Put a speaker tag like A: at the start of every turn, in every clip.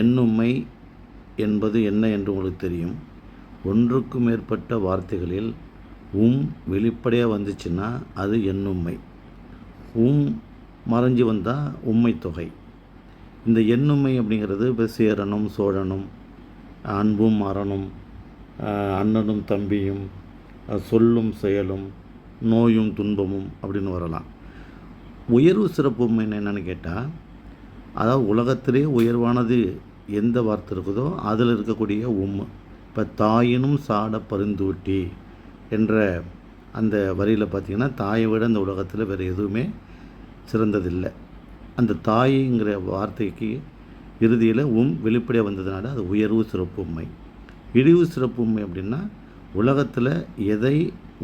A: எண்ணுமை என்பது என்ன என்று உங்களுக்கு தெரியும். ஒன்றுக்கு மேற்பட்ட வார்த்தைகளில் வெளிப்படையாக வந்துச்சுன்னா அது எண்ணுமை. மறைஞ்சு வந்தால் உம்மை தொகை. இந்த எண்ணுமை அப்படிங்கிறது இப்போ சேரனும் சோழனும், அன்பும் அறனும், அண்ணனும் தம்பியும், சொல்லும் செயலும், நோயும் துன்பமும் அப்படின்னு வரலாம். உயர்வு சிறப்பு உண்மைன்னு என்னென்னு கேட்டால், அதாவது உலகத்திலே உயர்வானது எந்த வார்த்தை இருக்குதோ அதில் இருக்கக்கூடிய இப்போ தாயினும் சாட பரிந்தூட்டி என்ற அந்த வரியில் பார்த்திங்கன்னா, தாயை விட இந்த உலகத்தில் வேறு எதுவுமே சிறந்ததில்லை. அந்த தாய்ங்கிற வார்த்தைக்கு இறுதியில் வெளிப்படையாக வந்ததுனால அது உயர்வு சிறப்பு உண்மை. இழிவு சிறப்பு உண்மை அப்படின்னா, உலகத்தில் எதை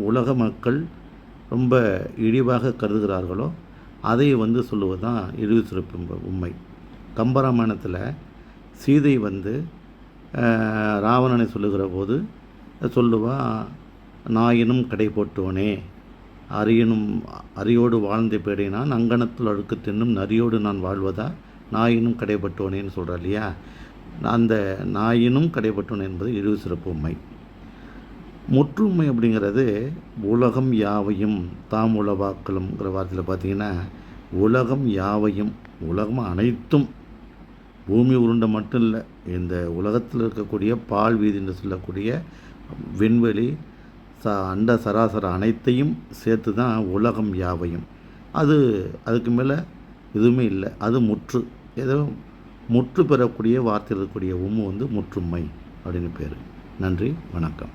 A: உலக மக்கள் ரொம்ப இழிவாக கருதுகிறார்களோ அதை சொல்லுவது தான் இழிவு சிறப்பு உண்மை. கம்பராமாயணத்தில் சீதை ராவணனை சொல்லுகிற போது சொல்லுவா, நாயினும் கடை போட்டோனே, அரியோடு வாழ்ந்த பேடினான், அங்கனத்தில் அழுக்கு தின்னும் நரியோடு நான் வாழ்வதா நாயினும் கடைப்பட்டோனேன்னு சொல்கிறார் இல்லையா. அந்த நாயினும் கடைப்பட்டோனே என்பது இழிவு சிறப்பு உண்மை. முற்றுமை அப்படிங்கிறது உலகம் யாவையும் தாம் உளவாக்கலும்ங்கிற வார்த்தையில் பார்த்திங்கன்னா, உலகம் யாவையும், உலகம் அனைத்தும், பூமி உருண்டை மட்டும் இல்லை, இந்த உலகத்தில் இருக்கக்கூடிய பால் வீதி என்று சொல்லக்கூடிய விண்வெளி அண்ட சராசர அனைத்தையும் சேர்த்து தான் உலகம் யாவையும். அதுக்கு மேலே எதுவுமே இல்லை. அது ஏதோ முற்று பெறக்கூடிய வார்த்தை இருக்கக்கூடிய முற்றுமை அப்படின்னு பேர். நன்றி, வணக்கம்.